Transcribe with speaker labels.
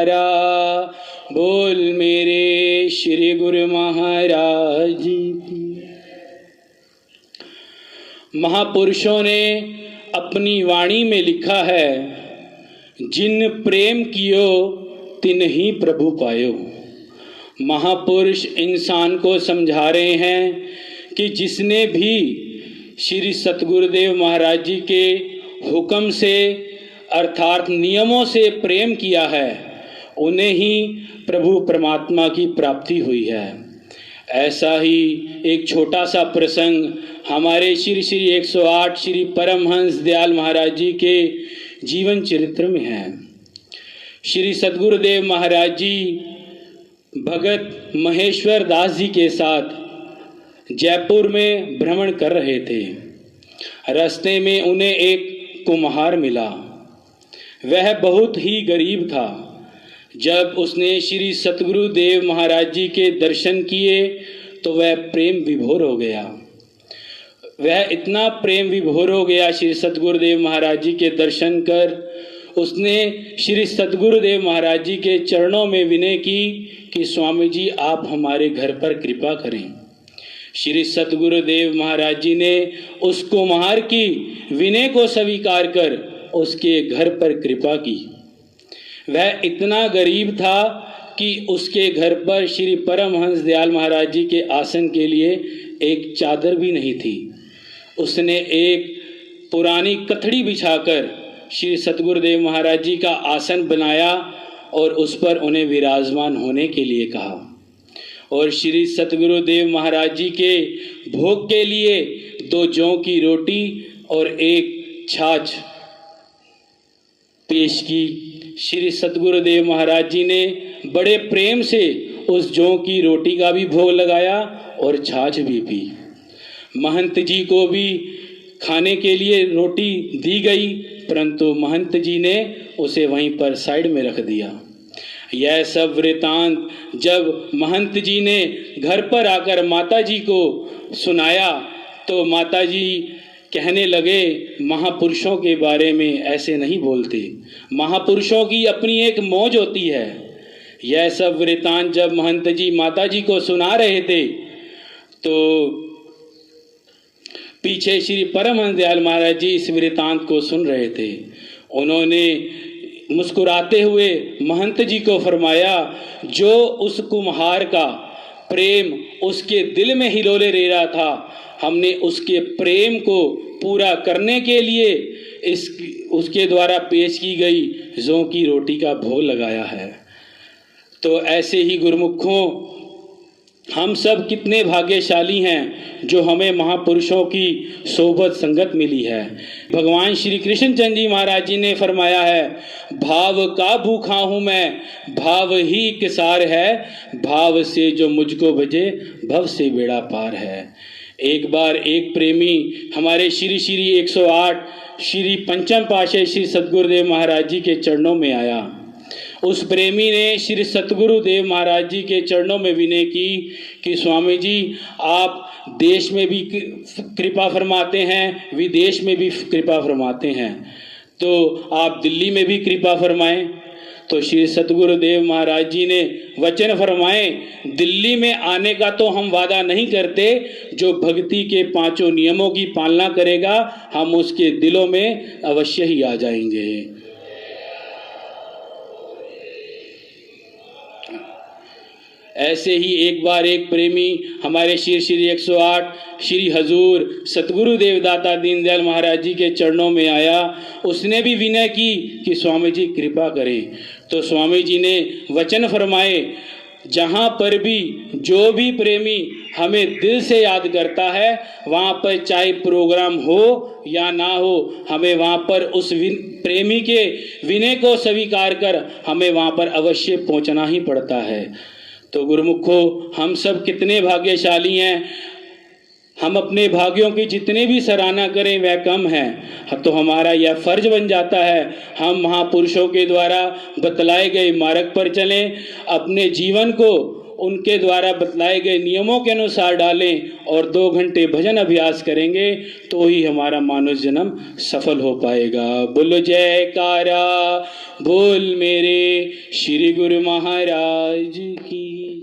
Speaker 1: बोल मेरे श्री गुरु महाराज जी की। महापुरुषों ने अपनी वाणी में लिखा है, जिन प्रेम कियो तिन ही प्रभु पायो। महापुरुष इंसान को समझा रहे हैं कि जिसने भी श्री सतगुरुदेव महाराज जी के हुक्म से अर्थात नियमों से प्रेम किया है, उन्हें ही प्रभु परमात्मा की प्राप्ति हुई है। ऐसा ही एक छोटा सा प्रसंग हमारे श्री श्री 108 श्री परमहंस दयाल महाराज जी के जीवन चरित्र में है। श्री सतगुरुदेव महाराज जी भगत महेश्वर दास जी के साथ जयपुर में भ्रमण कर रहे थे। रास्ते में उन्हें एक कुम्हार मिला। वह बहुत ही गरीब था। जब उसने श्री सतगुरुदेव महाराज जी के दर्शन किए तो वह प्रेम विभोर हो गया। वह इतना प्रेम विभोर हो गया श्री सतगुरुदेव महाराज जी के दर्शन कर, उसने श्री सतगुरुदेव महाराज जी के चरणों में विनय की कि स्वामी जी आप हमारे घर पर कृपा करें। श्री सतगुरुदेव महाराज जी ने उस कुम्हार की विनय को स्वीकार कर उसके घर पर कृपा की। वह इतना गरीब था कि उसके घर पर श्री परमहंस दयाल महाराज जी के आसन के लिए एक चादर भी नहीं थी। उसने एक पुरानी कथड़ी बिछाकर श्री सतगुरुदेव महाराज जी का आसन बनाया और उस पर उन्हें विराजमान होने के लिए कहा। और श्री सतगुरुदेव महाराज जी के भोग के लिए 2 जौ की रोटी और एक छाछ पेश की। श्री सतगुरुदेव महाराज जी ने बड़े प्रेम से उस जौ की रोटी का भी भोग लगाया और छाछ भी पी। महंत जी को भी खाने के लिए रोटी दी गई, परंतु महंत जी ने उसे वहीं पर साइड में रख दिया। यह सब वृतांत जब महंत जी ने घर पर आकर माता जी को सुनाया तो माता जी कहने लगे, महापुरुषों के बारे में ऐसे नहीं बोलते, महापुरुषों की अपनी एक मौज होती है। यह सब वृतांत जब महंत जी माता जी को सुना रहे थे तो पीछे श्री परमहंस दयाल महाराज जी इस वृतांत को सुन रहे थे। उन्होंने मुस्कुराते हुए महंत जी को फरमाया, जो उस कुम्हार का प्रेम उसके दिल में हिलोले ले रहा था, हमने उसके प्रेम को पूरा करने के लिए उसके द्वारा पेश की गई जौ की रोटी का भोग लगाया है। तो ऐसे ही गुरुमुखों, हम सब कितने भाग्यशाली हैं जो हमें महापुरुषों की सोबत संगत मिली है। भगवान श्री कृष्ण चंद्र जी महाराज जी ने फरमाया है, भाव का भूखा हूँ मैं, भाव ही किसार है, भाव से जो मुझको भजे भव से बेड़ा पार है। एक बार एक प्रेमी हमारे श्री श्री 108 श्री पंचम पातशाह श्री सतगुरुदेव महाराज जी के चरणों में आया। उस प्रेमी ने श्री सतगुरुदेव महाराज जी के चरणों में विनय की कि स्वामी जी आप देश में भी कृपा फरमाते हैं, विदेश में भी कृपा फरमाते हैं, तो आप दिल्ली में भी कृपा फरमाएं। तो श्री सतगुरुदेव महाराज जी ने वचन फरमाए, दिल्ली में आने का तो हम वादा नहीं करते, जो भक्ति के 5 नियमों की पालना करेगा हम उसके दिलों में अवश्य ही आ जाएंगे। ऐसे ही एक बार एक प्रेमी हमारे श्री श्री 108 श्री हजूर सतगुरुदेव दाता दीनदयाल महाराज जी के चरणों में आया। उसने भी विनय की कि स्वामी जी कृपा करें। तो स्वामी जी ने वचन फरमाए, जहाँ पर भी जो भी प्रेमी हमें दिल से याद करता है, वहाँ पर चाहे प्रोग्राम हो या ना हो, हमें वहाँ पर उस प्रेमी के विनय को स्वीकार कर हमें वहाँ पर अवश्य पहुँचना ही पड़ता है। तो गुरुमुखो, हम सब कितने भाग्यशाली हैं। हम अपने भाग्यों की जितने भी सराहना करें वह कम है। तो हमारा यह फर्ज बन जाता है, हम महापुरुषों के द्वारा बतलाए गए मार्ग पर चलें, अपने जीवन को उनके द्वारा बतलाए गए नियमों के अनुसार डालें और 2 घंटे भजन अभ्यास करेंगे तो ही हमारा मानव जन्म सफल हो पाएगा। बोलो जयकारा बोल मेरे श्री गुरु महाराज की।